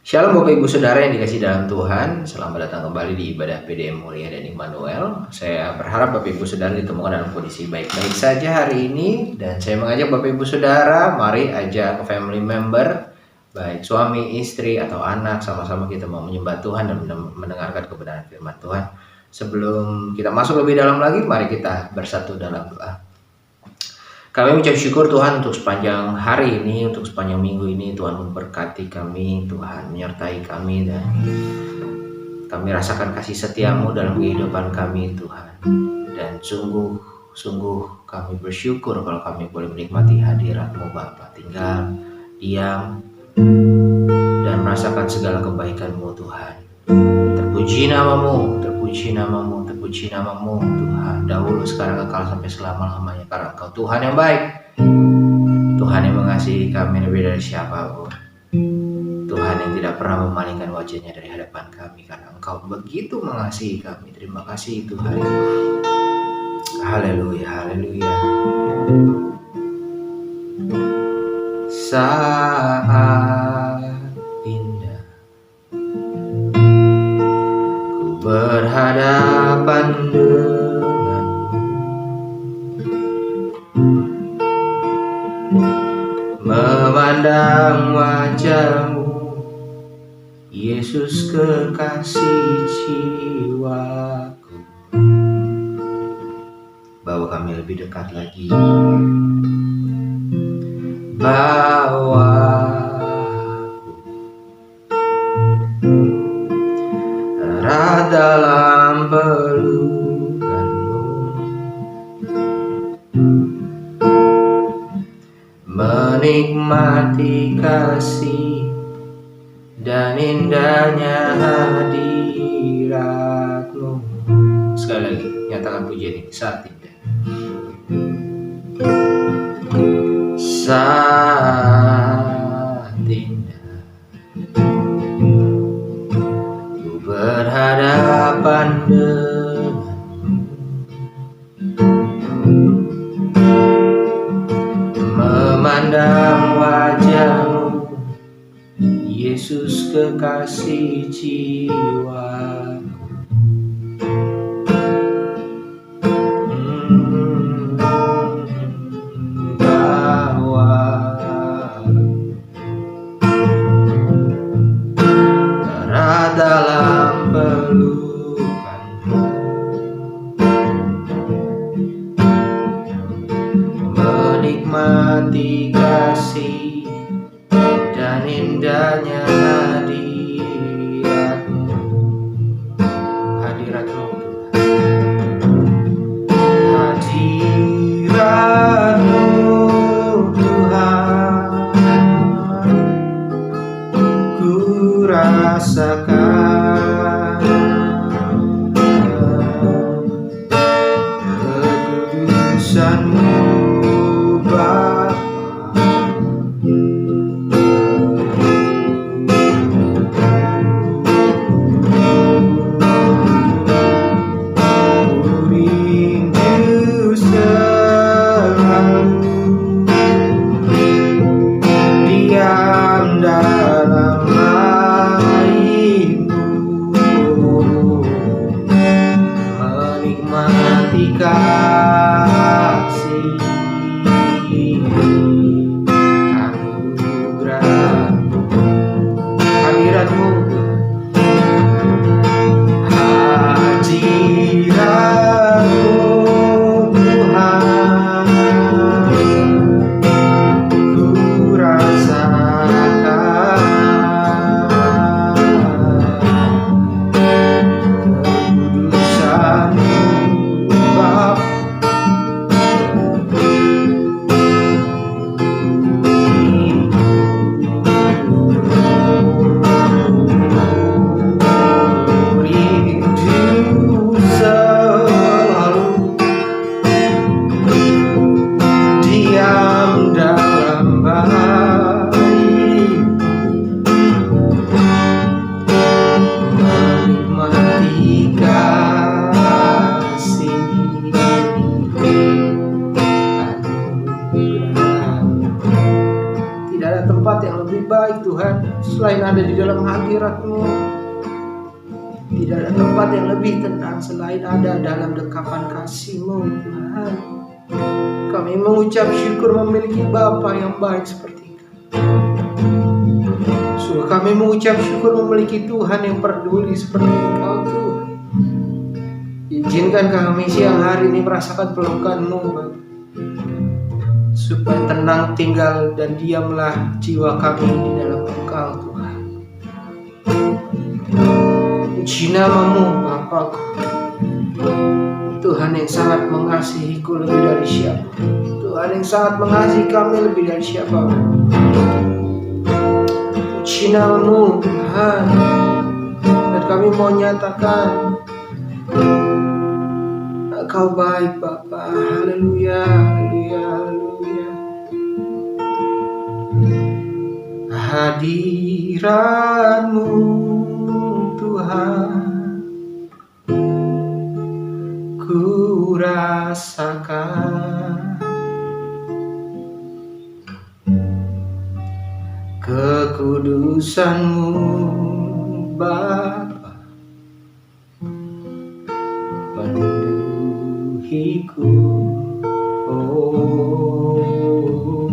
Shalom Bapak Ibu Saudara yang dikasih dalam Tuhan. Selamat datang kembali di ibadah PDM Mulia dan Immanuel. Saya berharap Bapak Ibu Saudara ditemukan dalam kondisi baik-baik saja hari ini. Dan saya mengajak Bapak Ibu Saudara, mari ajak family member, baik suami, istri, atau anak, sama-sama kita mau menyembah Tuhan dan mendengarkan kebenaran firman Tuhan. Sebelum kita masuk lebih dalam lagi, mari kita bersatu dalam doa. Kami mengucap syukur Tuhan untuk sepanjang hari ini, untuk sepanjang minggu ini. Tuhan memberkati kami, Tuhan menyertai kami, dan kami rasakan kasih setiamu dalam kehidupan kami Tuhan. Dan sungguh kami bersyukur kalau kami boleh menikmati hadirat-Mu Bapa, tinggal, diam, dan merasakan segala kebaikan-Mu Tuhan. Terpuji namamu, terpuji namamu, terpuji namamu Tuhan, dahulu, sekarang, kekal sampai selama-lamanya, karena Engkau Tuhan yang baik, Tuhan yang mengasihi kami lebih dari siapapun, Tuhan yang tidak pernah memalingkan wajahnya dari hadapan kami, karena Engkau begitu mengasihi kami. Terima kasih Tuhan. Haleluya, haleluya. Saat indah ku berhadapan denganmu, memandang wajahmu, Yesus kekasih jiwaku. Bawa kami lebih dekat lagi, bawa erat dalam pelukanmu, menikmati kasih dan indahnya hadirat-Mu. Sekali lagi, nyatakan pujian ini saat indah. Saat indah ku berhadapan denganmu, memandang wajahmu, Yesus kekasih jiwaku. Bawa erat dalam pelukanmu, menikmati kasih dan indahnya hadirat-Mu. Hadirat-Mu Tuhan, ku rasakan kekudusan-Mu Bapa. lain Tuhan selain ada di dalam hadirat-Mu. Tidak ada tempat yang lebih tenang selain ada dalam dekapan kasih-Mu Tuhan. Kami mengucap syukur memiliki Bapa yang baik seperti Engkau. Kami mengucap syukur memiliki Tuhan yang peduli seperti Engkau Tuhan. Izinkan kami siang hari ini merasakan pelukan-Mu Bapa, supaya tenang tinggal dan diamlah jiwa kami di dalam Engkau Tuhan. Puji nama-Mu Bapa-Ku, Tuhan yang sangat mengasihiku lebih dari siapa. Tuhan yang sangat mengasihi kami lebih dari siapa. Puji nama-Mu Tuhan. Dan kami mau nyatakan Engkau baik Bapa. Haleluya, haleluya, haleluya. Hadirat-Mu Tuhan ku rasakan, kekudusan-Mu Bapa meneduhiku. Oh,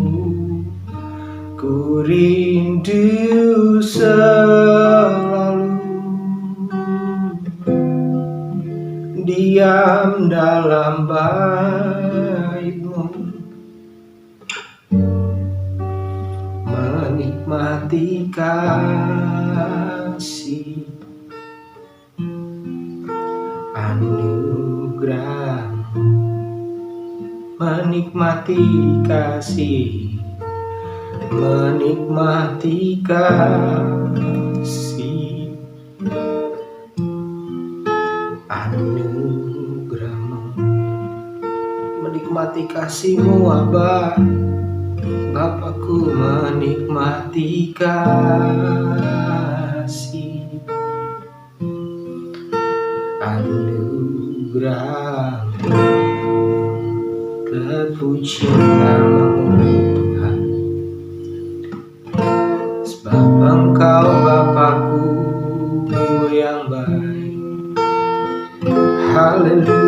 ku rindu selalu diam dalam bait-Mu, menikmati kasih anugerah-Mu, menikmati kasih, menikmati kasih anugerah-Mu, menikmati kasih-Mu Abba. Bapakku, menikmati kasih anugerah-Mu. Terpuji nama-Mu Tuhan, sebab Engkau Bapakku yang baik. Haleluya.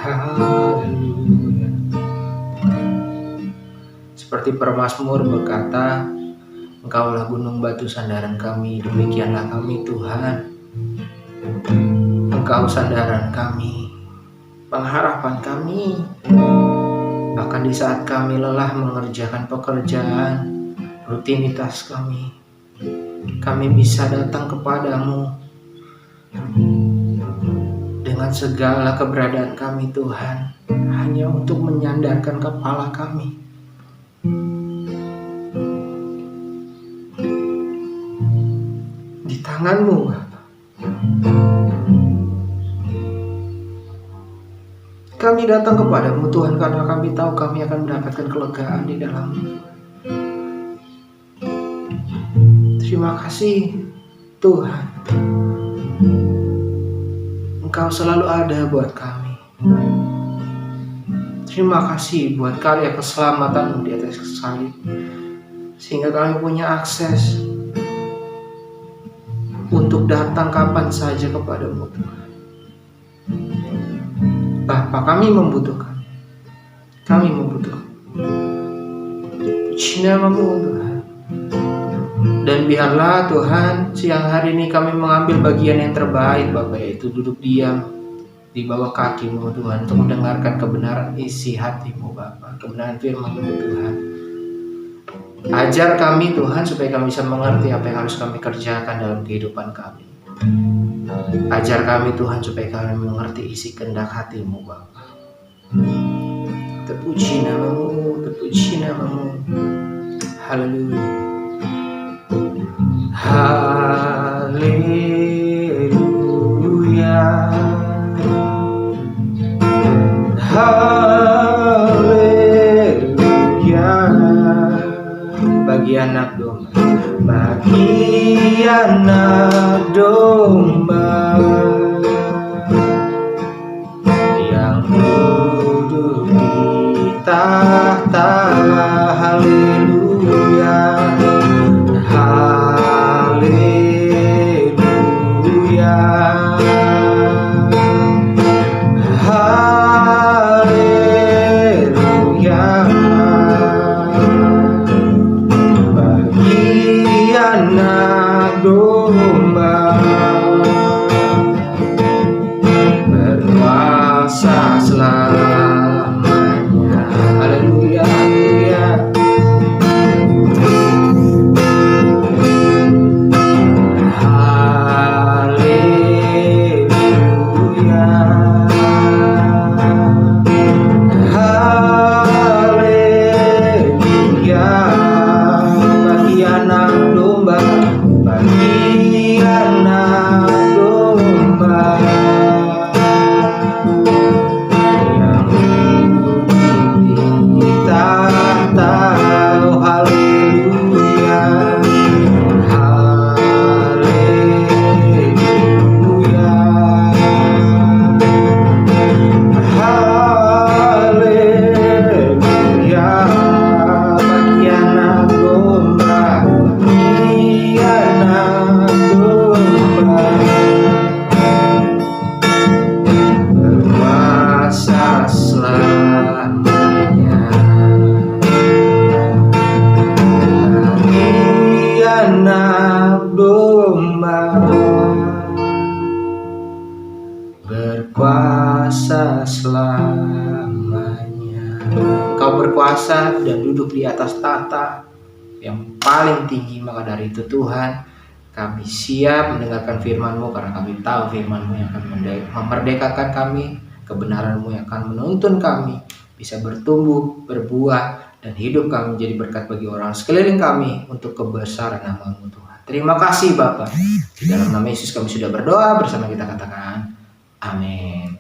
Haleluya. Seperti pemazmur berkata, Engkaulah gunung batu sandaran kami, demikianlah kami Tuhan. Engkau sandaran kami, pengharapan kami. Bahkan di saat kami lelah mengerjakan pekerjaan rutinitas kami bisa datang kepadamu dengan segala keberadaan kami Tuhan, hanya untuk menyandarkan kepala kami. Di tangan-Mu Bapa. Kami datang kepadamu Tuhan karena kami tahu kami akan mendapatkan kelegaan di dalam-Mu. Terima kasih Tuhan, Engkau selalu ada buat kami. Terima kasih buat karya keselamatan-Mu di atas salib, sehingga kami punya akses untuk datang kapan saja kepadamu Tuhan. Bapa, kami membutuhkan. Puji nama-Mu Tuhan. Dan biarlah Tuhan siang hari ini kami mengambil bagian yang terbaik Bapa, yaitu duduk diam di bawah kaki-Mu Tuhan, untuk mendengarkan kebenaran isi hati-Mu Bapa, kebenaran firman-Mu Tuhan. Ajar kami Tuhan supaya kami bisa mengerti apa yang harus kami kerjakan dalam kehidupan kami. Ajar kami Tuhan supaya kami mengerti isi kehendak hati-Mu Bapa. Terpuji nama-Mu, terpuji nama-Mu. Haleluya. Haleluya. Haleluya. Bagi anak domba, bagi anak domba yang duduk berkuasa selamanya. Engkau berkuasa dan duduk di atas tahta yang paling tinggi. Maka dari itu Tuhan, kami siap mendengarkan firman-Mu, karena kami tahu firman-Mu yang akan memerdekakan kami, kebenaran-Mu yang akan menuntun kami bisa bertumbuh, berbuah, dan hidup kami menjadi berkat bagi orang sekeliling kami untuk kebesaran nama-Mu Tuhan. Terima kasih Bapa. Di dalam nama Yesus kami sudah berdoa, bersama kita katakan amin.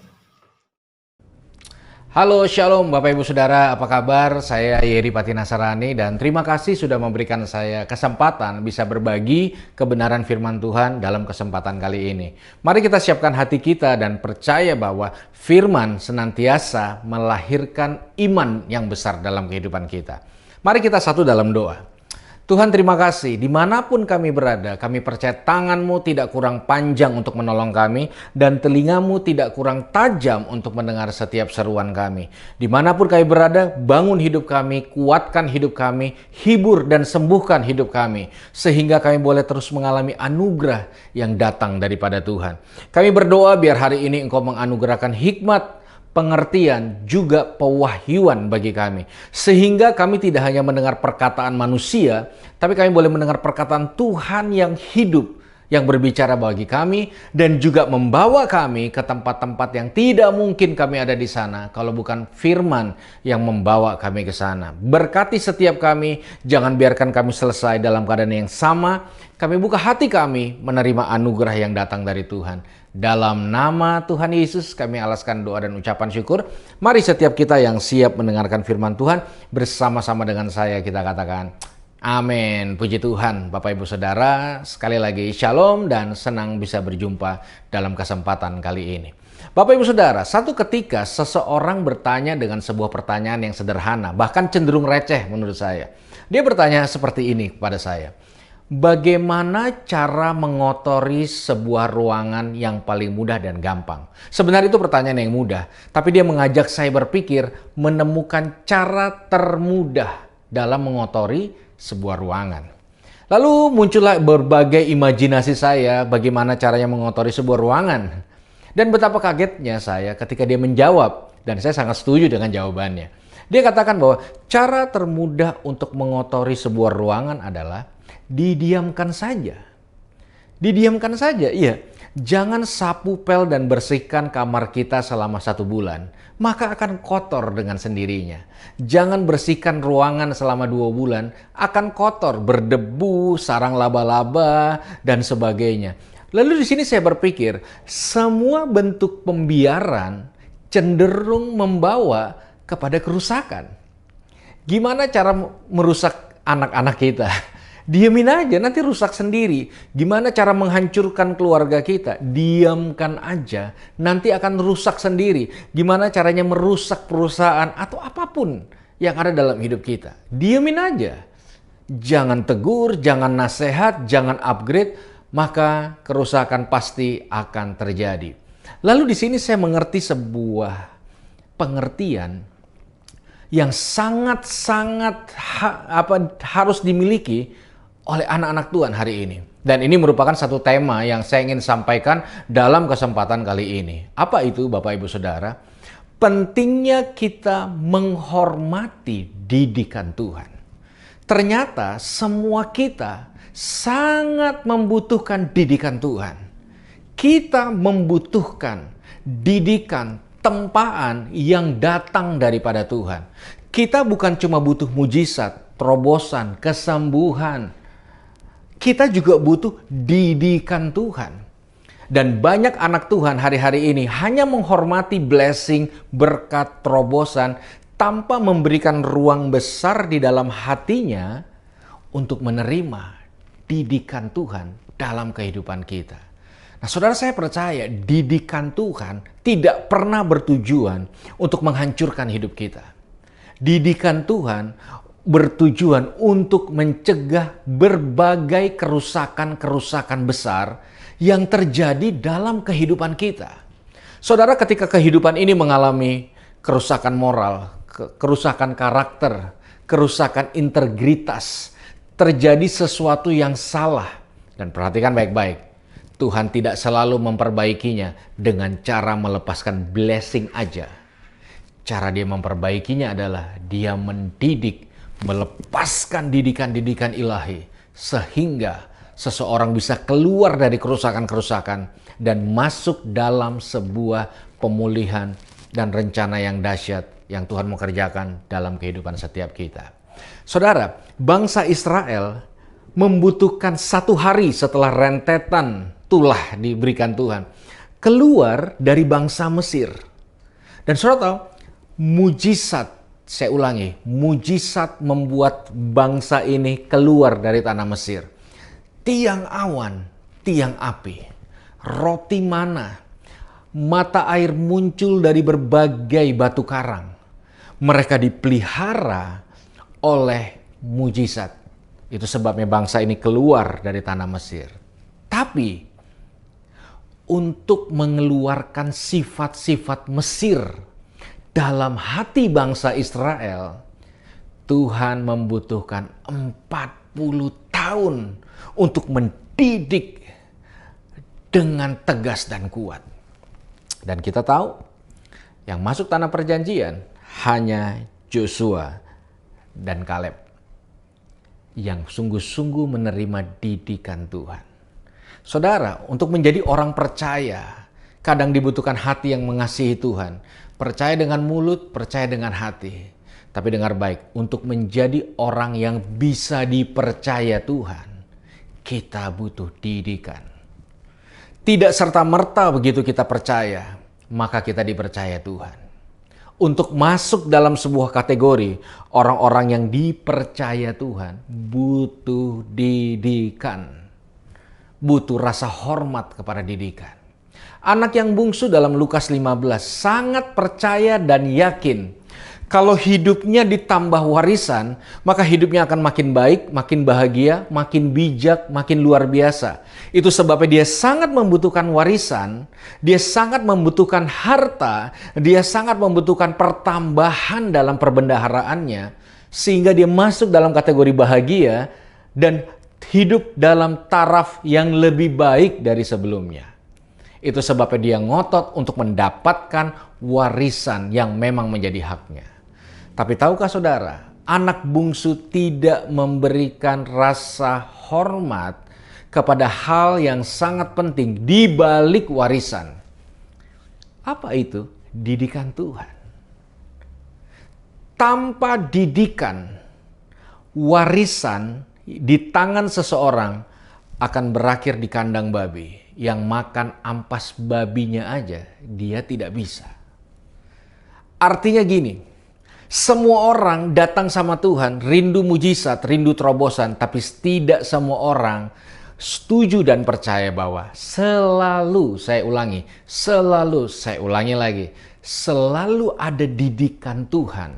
Halo Shalom Bapak Ibu Saudara, apa kabar? Saya Yeri Pati Nasarani dan terima kasih sudah memberikan saya kesempatan bisa berbagi kebenaran firman Tuhan dalam kesempatan kali ini. Mari kita siapkan hati kita dan percaya bahwa firman senantiasa melahirkan iman yang besar dalam kehidupan kita. Mari kita satu dalam doa. Tuhan, terima kasih, dimanapun kami berada, kami percaya tangan-Mu tidak kurang panjang untuk menolong kami, dan telinga-Mu tidak kurang tajam untuk mendengar setiap seruan kami. Dimanapun kami berada, bangun hidup kami, kuatkan hidup kami, hibur dan sembuhkan hidup kami, sehingga kami boleh terus mengalami anugerah yang datang daripada Tuhan. Kami berdoa biar hari ini Engkau menganugerahkan hikmat, pengertian, juga pewahyuan bagi kami. Sehingga kami tidak hanya mendengar perkataan manusia, tapi kami boleh mendengar perkataan Tuhan yang hidup, yang berbicara bagi kami, dan juga membawa kami ke tempat-tempat yang tidak mungkin kami ada di sana, kalau bukan firman yang membawa kami ke sana. Berkati setiap kami, jangan biarkan kami selesai dalam keadaan yang sama. Kami buka hati kami menerima anugerah yang datang dari Tuhan. Dalam nama Tuhan Yesus kami alaskan doa dan ucapan syukur. Mari setiap kita yang siap mendengarkan firman Tuhan bersama-sama dengan saya kita katakan amin. Puji Tuhan. Bapak Ibu Saudara, sekali lagi shalom dan senang bisa berjumpa dalam kesempatan kali ini. Bapak Ibu Saudara, satu ketika seseorang bertanya dengan sebuah pertanyaan yang sederhana, bahkan cenderung receh menurut saya. Dia bertanya seperti ini kepada saya. Bagaimana cara mengotori sebuah ruangan yang paling mudah dan gampang? Sebenarnya itu pertanyaan yang mudah, tapi dia mengajak saya berpikir menemukan cara termudah dalam mengotori sebuah ruangan. Lalu muncullah berbagai imajinasi saya bagaimana caranya mengotori sebuah ruangan. Dan betapa kagetnya saya ketika dia menjawab, dan saya sangat setuju dengan jawabannya. Dia katakan bahwa cara termudah untuk mengotori sebuah ruangan adalah didiamkan saja. Didiamkan saja, iya. Jangan sapu pel dan bersihkan kamar kita selama 1 bulan, maka akan kotor dengan sendirinya. Jangan bersihkan ruangan selama 2 bulan, akan kotor, berdebu, sarang laba-laba, dan sebagainya. Lalu di sini saya berpikir, semua bentuk pembiaran cenderung membawa kepada kerusakan. Gimana cara merusak anak-anak kita? Diamin aja, nanti rusak sendiri. Gimana cara menghancurkan keluarga kita? Diamkan aja, nanti akan rusak sendiri. Gimana caranya merusak perusahaan atau apapun yang ada dalam hidup kita? Diamin aja. Jangan tegur, jangan nasihat, jangan upgrade, maka kerusakan pasti akan terjadi. Lalu di sini saya mengerti sebuah pengertian yang sangat-sangat harus dimiliki oleh anak-anak Tuhan hari ini. Dan ini merupakan satu tema yang saya ingin sampaikan dalam kesempatan kali ini. Apa itu Bapak Ibu Saudara? Pentingnya kita menghormati didikan Tuhan. Ternyata semua kita sangat membutuhkan didikan Tuhan. Kita membutuhkan didikan, tempaan yang datang daripada Tuhan. Kita bukan cuma butuh mujizat, terobosan, kesembuhan. Kita juga butuh didikan Tuhan. Dan banyak anak Tuhan hari-hari ini hanya menghormati blessing, berkat, terobosan, tanpa memberikan ruang besar di dalam hatinya untuk menerima didikan Tuhan dalam kehidupan kita. Nah, saudara, saya percaya didikan Tuhan tidak pernah bertujuan untuk menghancurkan hidup kita. Didikan Tuhan bertujuan untuk mencegah berbagai kerusakan-kerusakan besar yang terjadi dalam kehidupan kita. Saudara, ketika kehidupan ini mengalami kerusakan moral, kerusakan karakter, kerusakan integritas, terjadi sesuatu yang salah. Dan perhatikan baik-baik. Tuhan tidak selalu memperbaikinya dengan cara melepaskan blessing aja. Cara dia memperbaikinya adalah dia mendidik, melepaskan didikan-didikan ilahi, sehingga seseorang bisa keluar dari kerusakan-kerusakan dan masuk dalam sebuah pemulihan dan rencana yang dahsyat yang Tuhan mau kerjakan dalam kehidupan setiap kita. Saudara, bangsa Israel membutuhkan 1 hari setelah rentetan tulah diberikan Tuhan keluar dari bangsa Mesir. Dan saudara tahu, mujizat, saya ulangi, mujizat membuat bangsa ini keluar dari tanah Mesir. Tiang awan, tiang api, roti mana, mata air muncul dari berbagai batu karang. Mereka dipelihara oleh mujizat. Itu sebabnya bangsa ini keluar dari tanah Mesir. Tapi untuk mengeluarkan sifat-sifat Mesir dalam hati bangsa Israel, Tuhan membutuhkan 40 tahun untuk mendidik dengan tegas dan kuat. Dan kita tahu yang masuk tanah perjanjian hanya Joshua dan Kaleb yang sungguh-sungguh menerima didikan Tuhan. Saudara, untuk menjadi orang percaya, kadang dibutuhkan hati yang mengasihi Tuhan. Percaya dengan mulut, percaya dengan hati. Tapi dengar baik, untuk menjadi orang yang bisa dipercaya Tuhan, kita butuh didikan. Tidak serta-merta begitu kita percaya, maka kita dipercaya Tuhan. Untuk masuk dalam sebuah kategori orang-orang yang dipercaya Tuhan butuh didikan, butuh rasa hormat kepada didikan. Anak yang bungsu dalam Lukas 15 sangat percaya dan yakin kalau hidupnya ditambah warisan, maka hidupnya akan makin baik, makin bahagia, makin bijak, makin luar biasa. Itu sebabnya dia sangat membutuhkan warisan, dia sangat membutuhkan harta, dia sangat membutuhkan pertambahan dalam perbendaharaannya, sehingga dia masuk dalam kategori bahagia dan hidup dalam taraf yang lebih baik dari sebelumnya. Itu sebabnya dia ngotot untuk mendapatkan warisan yang memang menjadi haknya. Tapi tahukah saudara, anak bungsu tidak memberikan rasa hormat kepada hal yang sangat penting di balik warisan. Apa itu? Didikan Tuhan. Tanpa didikan, warisan di tangan seseorang akan berakhir di kandang babi. Yang makan ampas babinya aja, dia tidak bisa. Artinya gini, semua orang datang sama Tuhan, rindu mujizat, rindu terobosan, tapi tidak semua orang setuju dan percaya bahwa selalu, saya ulangi lagi, selalu ada didikan Tuhan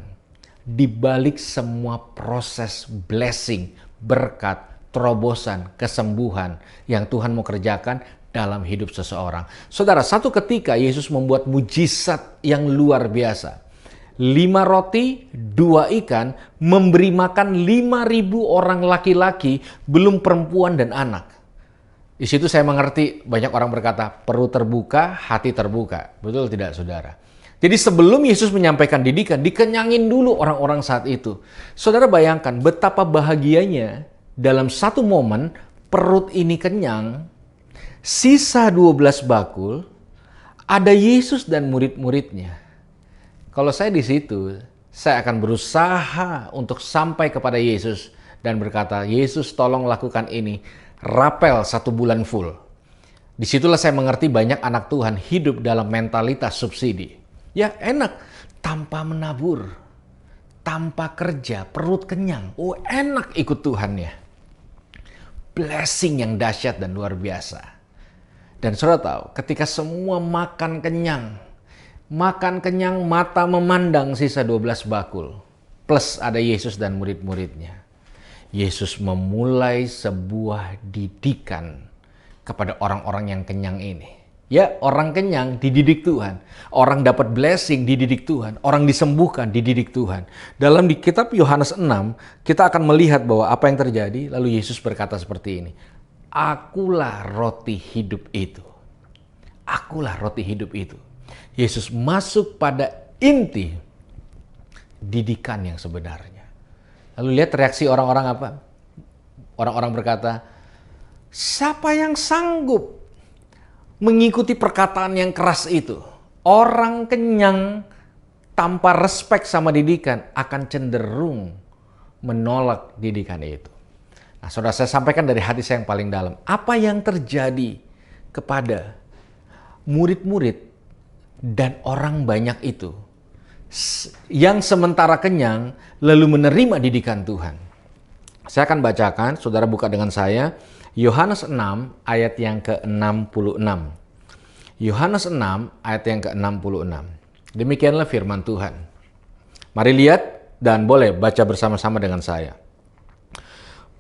di balik semua proses blessing, berkat, terobosan, kesembuhan yang Tuhan mau kerjakan dalam hidup seseorang. Saudara, satu ketika Yesus membuat mujizat yang luar biasa. 5 roti, 2 ikan, memberi makan 5.000 orang laki-laki, belum perempuan dan anak. Di situ saya mengerti, banyak orang berkata, perut terbuka, hati terbuka. Betul tidak, saudara? Jadi sebelum Yesus menyampaikan didikan, dikenyangin dulu orang-orang saat itu. Saudara bayangkan betapa bahagianya dalam satu momen, perut ini kenyang, sisa 12 bakul, ada Yesus dan murid-muridnya. Kalau saya di situ, saya akan berusaha untuk sampai kepada Yesus dan berkata, Yesus tolong lakukan ini, rapel 1 bulan full. Disitulah saya mengerti banyak anak Tuhan hidup dalam mentalitas subsidi. Ya enak, tanpa menabur, tanpa kerja, perut kenyang. Oh enak ikut Tuhan ya. Blessing yang dahsyat dan luar biasa. Dan saudara tahu, ketika semua makan kenyang, mata memandang sisa 12 bakul. Plus ada Yesus dan murid-muridnya. Yesus memulai sebuah didikan kepada orang-orang yang kenyang ini. Ya, orang kenyang dididik Tuhan. Orang dapat blessing dididik Tuhan. Orang disembuhkan dididik Tuhan. Dalam di kitab Yohanes 6, kita akan melihat bahwa apa yang terjadi. Lalu Yesus berkata seperti ini. akulah roti hidup itu. Akulah roti hidup itu. Yesus masuk pada inti didikan yang sebenarnya. Lalu lihat reaksi orang-orang apa? Orang-orang berkata, siapa yang sanggup mengikuti perkataan yang keras itu? Orang kenyang tanpa respek sama didikan akan cenderung menolak didikan itu. Nah, saudara, saya sampaikan dari hati saya yang paling dalam. Apa yang terjadi kepada murid-murid dan orang banyak itu yang sementara kenyang lalu menerima didikan Tuhan? Saya akan bacakan, saudara buka dengan saya, Yohanes 6 ayat yang ke-66. Yohanes 6 ayat yang ke-66. Demikianlah firman Tuhan. Mari lihat dan boleh baca bersama-sama dengan saya.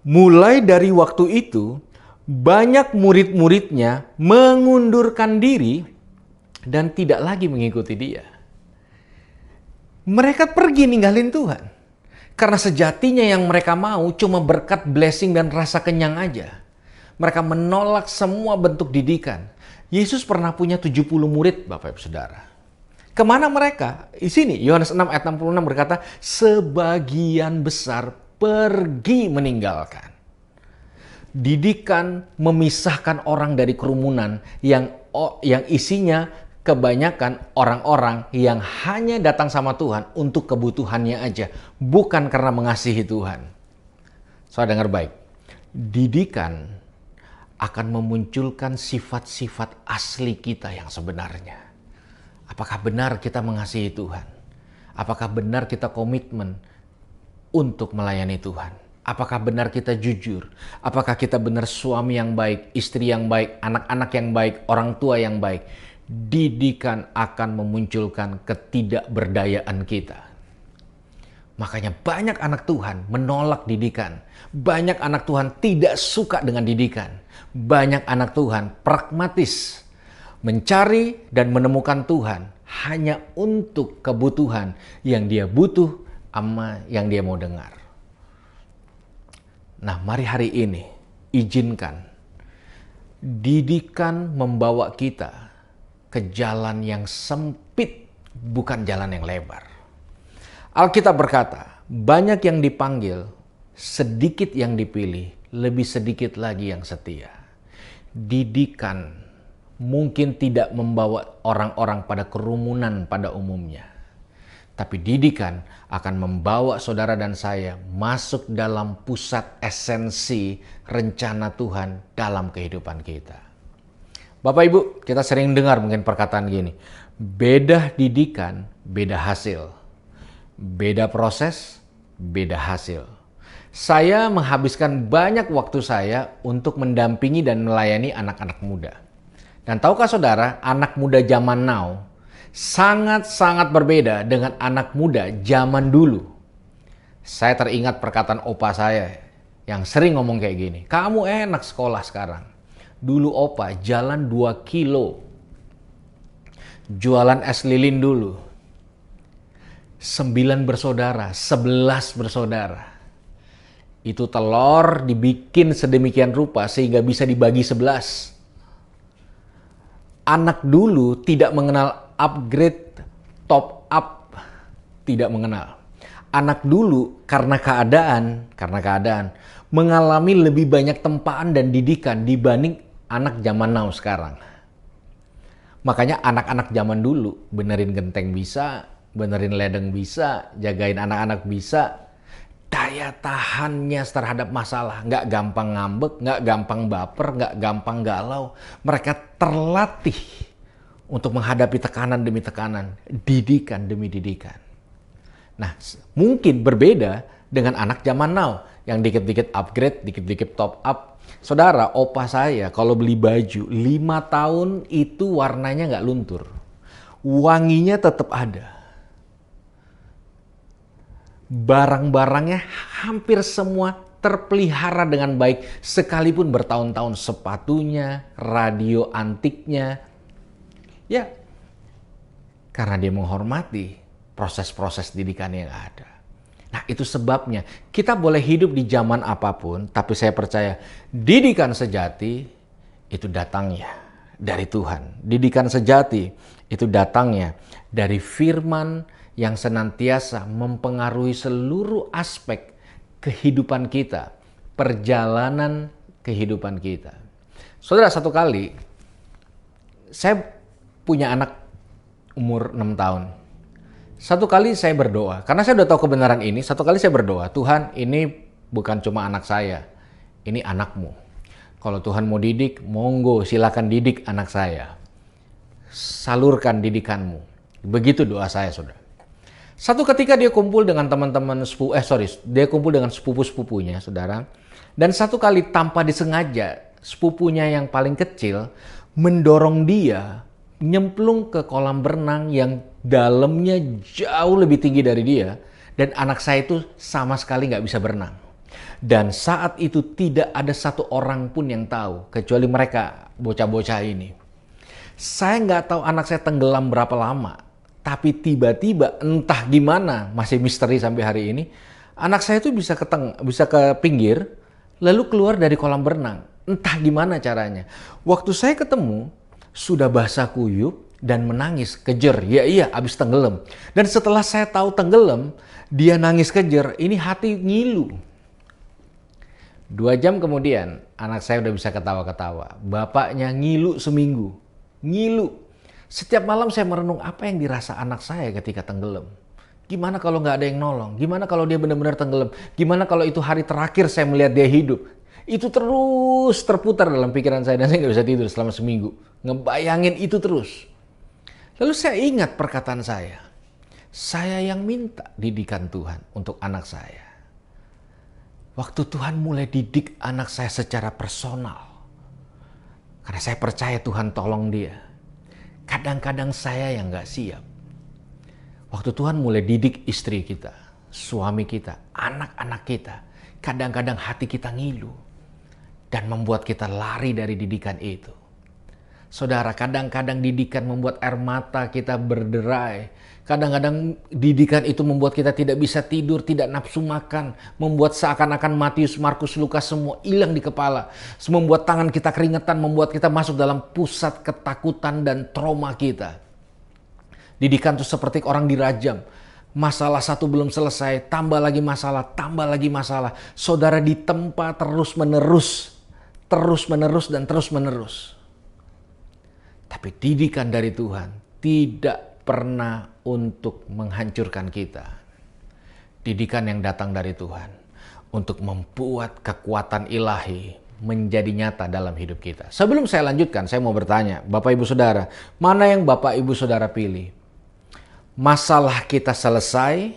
Mulai dari waktu itu, banyak murid-muridnya mengundurkan diri dan tidak lagi mengikuti dia. Mereka pergi ninggalin Tuhan. Karena sejatinya yang mereka mau cuma berkat blessing dan rasa kenyang aja. Mereka menolak semua bentuk didikan. Yesus pernah punya 70 murid, Bapak Ibu Saudara. Kemana mereka? Di sini, Yohanes 6 ayat 66 berkata, sebagian besar pergi meninggalkan. Didikan memisahkan orang dari kerumunan yang isinya kebanyakan orang-orang yang hanya datang sama Tuhan untuk kebutuhannya aja, bukan karena mengasihi Tuhan. Saya dengar baik. Didikan akan memunculkan sifat-sifat asli kita yang sebenarnya. Apakah benar kita mengasihi Tuhan? Apakah benar kita komitmen untuk melayani Tuhan? Apakah benar kita jujur? Apakah kita benar suami yang baik, istri yang baik, anak-anak yang baik, orang tua yang baik? Didikan akan memunculkan ketidakberdayaan kita. Makanya banyak anak Tuhan menolak didikan. Banyak anak Tuhan tidak suka dengan didikan. Banyak anak Tuhan pragmatis, mencari dan menemukan Tuhan hanya untuk kebutuhan yang dia butuh sama yang dia mau dengar. Nah, mari hari ini izinkan didikan membawa kita ke jalan yang sempit, bukan jalan yang lebar. Alkitab berkata, banyak yang dipanggil, sedikit yang dipilih, lebih sedikit lagi yang setia. Didikan mungkin tidak membawa orang-orang pada kerumunan pada umumnya. Tapi didikan akan membawa saudara dan saya masuk dalam pusat esensi rencana Tuhan dalam kehidupan kita. Bapak Ibu, kita sering dengar mungkin perkataan gini, beda didikan, beda hasil. Beda proses, beda hasil. Saya menghabiskan banyak waktu saya untuk mendampingi dan melayani anak-anak muda. Dan tahukah saudara, anak muda zaman now sangat-sangat berbeda dengan anak muda zaman dulu. Saya teringat perkataan opa saya yang sering ngomong kayak gini, kamu enak sekolah sekarang. Dulu opa jalan 2 kilo. Jualan es lilin dulu. 9 bersaudara, 11 bersaudara. Itu telur dibikin sedemikian rupa sehingga bisa dibagi 11. Anak dulu tidak mengenal upgrade, top up. Tidak mengenal. Anak dulu karena keadaan mengalami lebih banyak tempaan dan didikan dibanding anak zaman now sekarang. Makanya anak-anak zaman dulu benerin genteng bisa, benerin ledeng bisa, jagain anak-anak bisa. Daya tahannya terhadap masalah, nggak gampang ngambek, nggak gampang baper, nggak gampang galau. Mereka terlatih untuk menghadapi tekanan demi tekanan, didikan demi didikan. Nah, mungkin berbeda dengan anak zaman now yang dikit-dikit upgrade, dikit-dikit top up. Saudara, opa saya kalau beli baju 5 tahun itu warnanya nggak luntur. Wanginya tetap ada. Barang-barangnya hampir semua terpelihara dengan baik sekalipun bertahun-tahun, sepatunya, radio antiknya. Ya, karena dia menghormati proses-proses didikan yang ada. Nah, itu sebabnya kita boleh hidup di zaman apapun, tapi saya percaya didikan sejati itu datangnya dari Tuhan. Didikan sejati itu datangnya dari firman yang senantiasa mempengaruhi seluruh aspek kehidupan kita, perjalanan kehidupan kita. Saudara, satu kali saya punya anak umur 6 tahun. Satu kali saya berdoa, karena saya udah tahu kebenaran ini, satu kali saya berdoa, Tuhan, ini bukan cuma anak saya, ini anakmu. Kalau Tuhan mau didik, monggo silakan didik anak saya. Salurkan didikanmu. Begitu doa saya, saudara. Satu ketika dia kumpul dengan teman-teman dia kumpul dengan sepupu-sepupunya, saudara. Dan satu kali tanpa disengaja, sepupunya yang paling kecil mendorong dia nyemplung ke kolam berenang yang dalamnya jauh lebih tinggi dari dia, dan anak saya itu sama sekali nggak bisa berenang. Dan saat itu tidak ada satu orang pun yang tahu, kecuali mereka bocah-bocah ini. Saya nggak tahu anak saya tenggelam berapa lama, tapi tiba-tiba entah gimana, masih misteri sampai hari ini, anak saya itu bisa ke pinggir, lalu keluar dari kolam berenang. Entah gimana caranya. Waktu saya ketemu, sudah basah kuyup dan menangis kejer. Ya iya, abis tenggelam. Dan setelah saya tahu tenggelam, dia nangis kejer. Ini hati ngilu. 2 jam kemudian, anak saya udah bisa ketawa-ketawa. Bapaknya ngilu seminggu. Ngilu. Setiap malam saya merenung apa yang dirasa anak saya ketika tenggelam. Gimana kalau nggak ada yang nolong? Gimana kalau dia benar-benar tenggelam? Gimana kalau itu hari terakhir saya melihat dia hidup? Itu terus terputar dalam pikiran saya dan saya nggak bisa tidur selama seminggu. Ngebayangin itu terus. Lalu saya ingat perkataan saya. Saya yang minta didikan Tuhan untuk anak saya. Waktu Tuhan mulai didik anak saya secara personal. Karena saya percaya Tuhan tolong dia. Kadang-kadang saya yang gak siap. Waktu Tuhan mulai didik istri kita, suami kita, anak-anak kita. Kadang-kadang hati kita ngilu. Dan membuat kita lari dari didikan itu. Saudara, kadang-kadang didikan membuat air mata kita berderai. Kadang-kadang didikan itu membuat kita tidak bisa tidur, tidak nafsu makan. Membuat seakan-akan Matius, Markus, Lukas semua hilang di kepala. Membuat tangan kita keringetan, membuat kita masuk dalam pusat ketakutan dan trauma kita. Didikan itu seperti orang dirajam. Masalah satu belum selesai, tambah lagi masalah, tambah lagi masalah. Saudara ditempa terus-menerus dan terus-menerus. Tapi didikan dari Tuhan tidak pernah untuk menghancurkan kita. Didikan yang datang dari Tuhan untuk membuat kekuatan ilahi menjadi nyata dalam hidup kita. Sebelum saya lanjutkan, saya mau bertanya, Bapak Ibu Saudara, mana yang Bapak Ibu Saudara pilih? Masalah kita selesai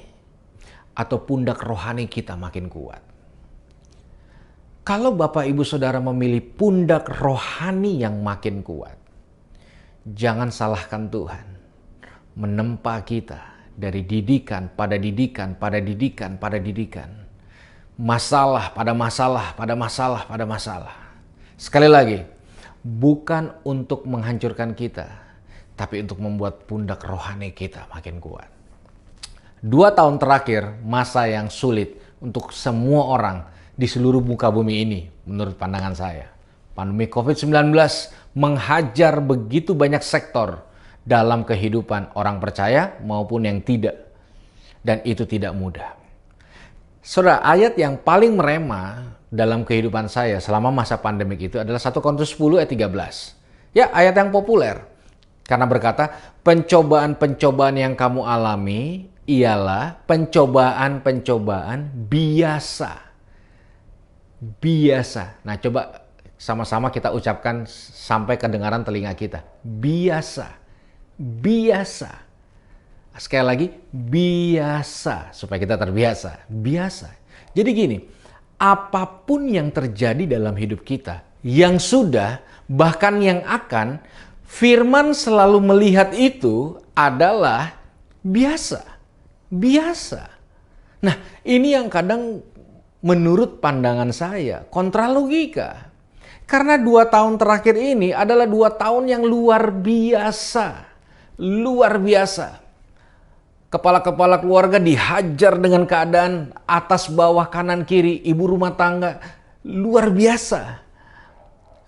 atau pundak rohani kita makin kuat? Kalau Bapak Ibu Saudara memilih pundak rohani yang makin kuat, jangan salahkan Tuhan menempa kita dari didikan pada didikan, pada didikan, pada didikan. Masalah pada masalah, pada masalah, pada masalah. Sekali lagi, bukan untuk menghancurkan kita, tapi untuk membuat pundak rohani kita makin kuat. 2 tahun terakhir, masa yang sulit untuk semua orang di seluruh muka bumi ini, menurut pandangan saya. Pandemi COVID-19 menghajar begitu banyak sektor dalam kehidupan orang percaya maupun yang tidak. Dan itu tidak mudah. Saudara, ayat yang paling merema dalam kehidupan saya selama masa pandemik itu adalah 1 Korintus 10 ayat 13. Ya, ayat yang populer. Karena berkata, pencobaan-pencobaan yang kamu alami ialah pencobaan-pencobaan biasa. Biasa. Nah, coba sama-sama kita ucapkan sampai kedengaran telinga kita. Biasa. Biasa. Sekali lagi, biasa. Supaya kita terbiasa. Biasa. Jadi gini, apapun yang terjadi dalam hidup kita, yang sudah, bahkan yang akan, firman selalu melihat itu adalah biasa. Biasa. Nah, ini yang kadang menurut pandangan saya kontra logika. Karena 2 tahun terakhir ini adalah 2 tahun yang luar biasa. Luar biasa. Kepala-kepala keluarga dihajar dengan keadaan atas bawah kanan kiri, ibu rumah tangga. Luar biasa.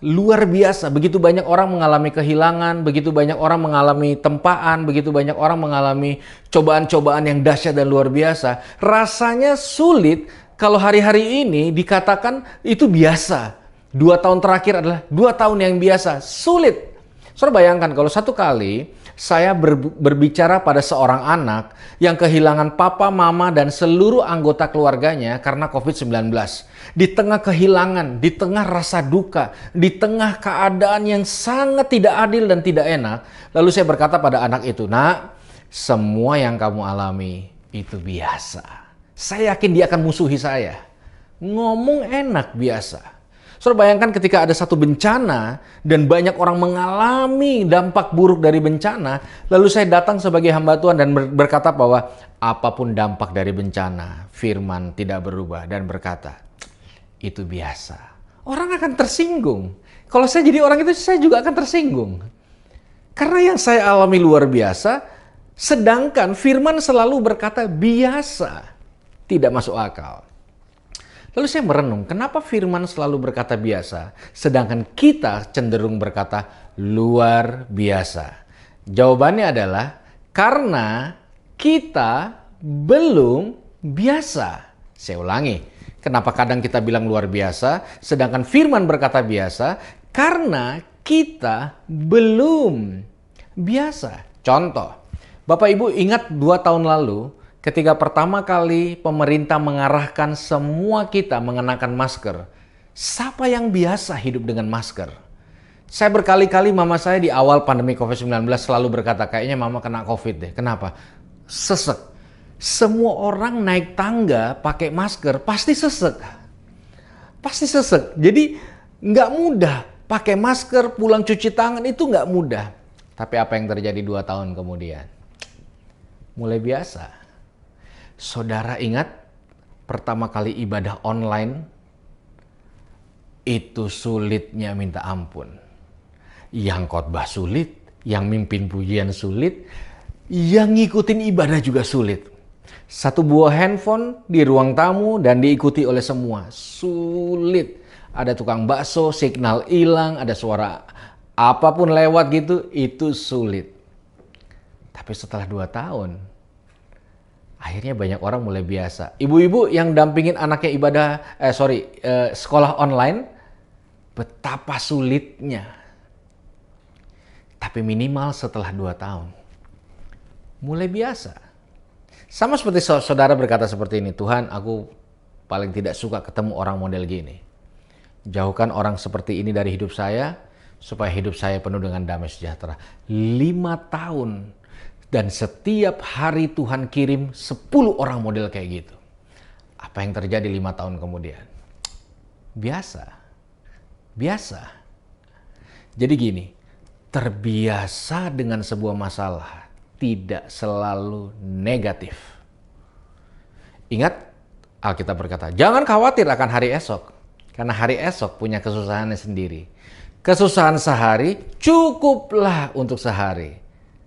Luar biasa, begitu banyak orang mengalami kehilangan, begitu banyak orang mengalami tempaan, begitu banyak orang mengalami cobaan-cobaan yang dahsyat dan luar biasa. Rasanya sulit kalau hari-hari ini dikatakan itu biasa. 2 tahun terakhir adalah 2 tahun yang biasa, sulit. Saudara bayangkan kalau satu kali saya berbicara pada seorang anak yang kehilangan papa, mama, dan seluruh anggota keluarganya karena COVID-19. Di tengah kehilangan, di tengah rasa duka, di tengah keadaan yang sangat tidak adil dan tidak enak. Lalu saya berkata pada anak itu, "Nak, semua yang kamu alami itu biasa." Saya yakin dia akan musuhi saya. Ngomong enak biasa. Saudara bayangkan ketika ada satu bencana dan banyak orang mengalami dampak buruk dari bencana, lalu saya datang sebagai hamba Tuhan dan berkata bahwa apapun dampak dari bencana, firman tidak berubah dan berkata, itu biasa. Orang akan tersinggung. Kalau saya jadi orang itu, saya juga akan tersinggung. Karena yang saya alami luar biasa, sedangkan firman selalu berkata biasa. Tidak masuk akal. Lalu saya merenung, kenapa firman selalu berkata biasa, sedangkan kita cenderung berkata luar biasa? Jawabannya adalah karena kita belum biasa. Saya ulangi, kenapa kadang kita bilang luar biasa, sedangkan firman berkata biasa? Karena kita belum biasa. Contoh, Bapak Ibu ingat 2 tahun lalu, ketika pertama kali pemerintah mengarahkan semua kita mengenakan masker, siapa yang biasa hidup dengan masker? Saya berkali-kali mama saya di awal pandemi COVID-19 selalu berkata, kayaknya mama kena COVID deh. Kenapa? Sesek. Semua orang naik tangga pakai masker, pasti sesek. Pasti sesek. Jadi nggak mudah. Pakai masker, pulang cuci tangan itu nggak mudah. Tapi apa yang terjadi 2 tahun kemudian? Mulai biasa. Saudara ingat pertama kali ibadah online itu sulitnya minta ampun. Yang khotbah sulit, yang mimpin pujian sulit, yang ngikutin ibadah juga sulit. Satu buah handphone di ruang tamu dan diikuti oleh semua. Sulit. Ada tukang bakso, signal hilang, ada suara apapun lewat gitu, itu sulit. Tapi setelah 2 tahun, akhirnya banyak orang mulai biasa. Ibu-ibu yang dampingin anaknya sekolah online, betapa sulitnya. Tapi minimal setelah 2 tahun, mulai biasa. Sama seperti saudara berkata seperti ini, Tuhan, aku paling tidak suka ketemu orang model gini. Jauhkan orang seperti ini dari hidup saya, supaya hidup saya penuh dengan damai sejahtera. 5 tahun. Dan setiap hari Tuhan kirim 10 orang model kayak gitu. Apa yang terjadi 5 tahun kemudian? Biasa. Biasa. Jadi gini, terbiasa dengan sebuah masalah tidak selalu negatif. Ingat, Alkitab berkata, jangan khawatir akan hari esok. Karena hari esok punya kesusahannya sendiri. Kesusahan sehari cukuplah untuk sehari.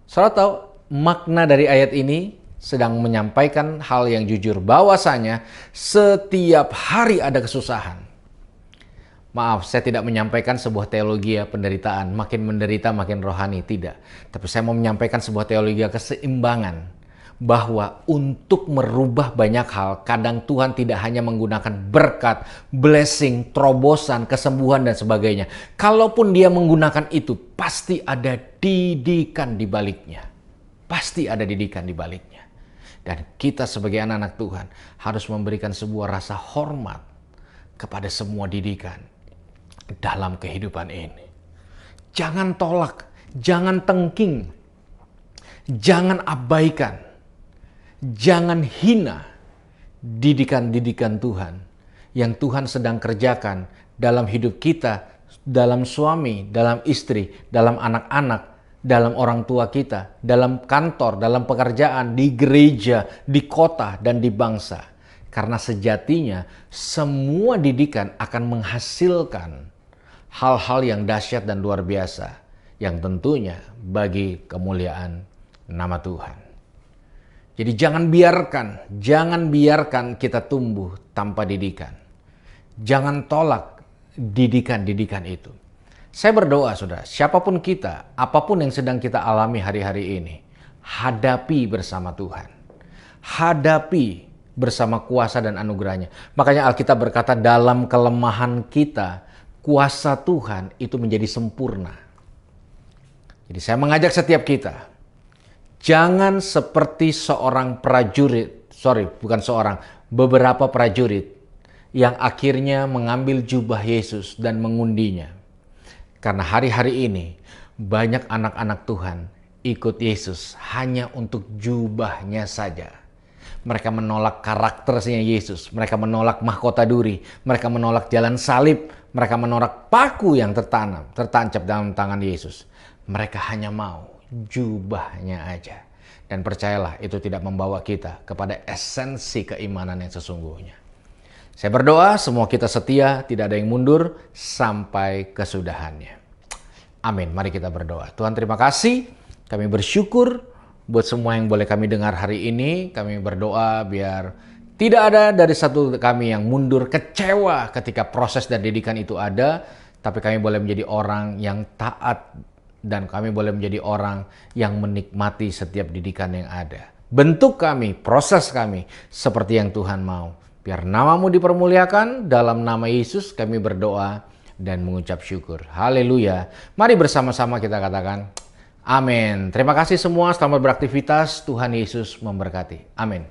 Saudara tahu, makna dari ayat ini sedang menyampaikan hal yang jujur, bahwasanya setiap hari ada kesusahan. Maaf, saya tidak menyampaikan sebuah teologi penderitaan, makin menderita makin rohani, tidak. Tapi saya mau menyampaikan sebuah teologi keseimbangan, bahwa untuk merubah banyak hal, kadang Tuhan tidak hanya menggunakan berkat, blessing, terobosan, kesembuhan dan sebagainya. Kalaupun dia menggunakan itu, pasti ada didikan di baliknya. Pasti ada didikan di baliknya. Dan kita sebagai anak-anak Tuhan harus memberikan sebuah rasa hormat kepada semua didikan dalam kehidupan ini. Jangan tolak, jangan tengking, jangan abaikan, jangan hina didikan-didikan Tuhan yang Tuhan sedang kerjakan dalam hidup kita, dalam suami, dalam istri, dalam anak-anak, dalam orang tua kita, dalam kantor, dalam pekerjaan, di gereja, di kota, dan di bangsa. Karena sejatinya semua didikan akan menghasilkan hal-hal yang dahsyat dan luar biasa, yang tentunya bagi kemuliaan nama Tuhan. Jadi jangan biarkan kita tumbuh tanpa didikan. Jangan tolak didikan-didikan itu. Saya berdoa, saudara, siapapun kita, apapun yang sedang kita alami hari-hari ini, hadapi bersama Tuhan. Hadapi bersama kuasa dan anugerahnya. Makanya Alkitab berkata, dalam kelemahan kita, kuasa Tuhan itu menjadi sempurna. Jadi saya mengajak setiap kita, jangan seperti beberapa prajurit yang akhirnya mengambil jubah Yesus dan mengundinya. Karena hari-hari ini banyak anak-anak Tuhan ikut Yesus hanya untuk jubahnya saja. Mereka menolak karakternya Yesus, mereka menolak mahkota duri, mereka menolak jalan salib, mereka menolak paku yang tertancap dalam tangan Yesus. Mereka hanya mau jubahnya aja. Dan percayalah, itu tidak membawa kita kepada esensi keimanan yang sesungguhnya. Saya berdoa semua kita setia, tidak ada yang mundur sampai kesudahannya. Amin. Mari kita berdoa. Tuhan, terima kasih. Kami bersyukur buat semua yang boleh kami dengar hari ini. Kami berdoa biar tidak ada dari satu kami yang mundur kecewa ketika proses dan didikan itu ada. Tapi kami boleh menjadi orang yang taat. Dan kami boleh menjadi orang yang menikmati setiap didikan yang ada. Bentuk kami, proses kami, seperti yang Tuhan mau. Biar namamu dipermuliakan, dalam nama Yesus kami berdoa dan mengucap syukur. Haleluya. Mari bersama-sama kita katakan, amin. Terima kasih semua, selamat beraktivitas. Tuhan Yesus memberkati. Amin.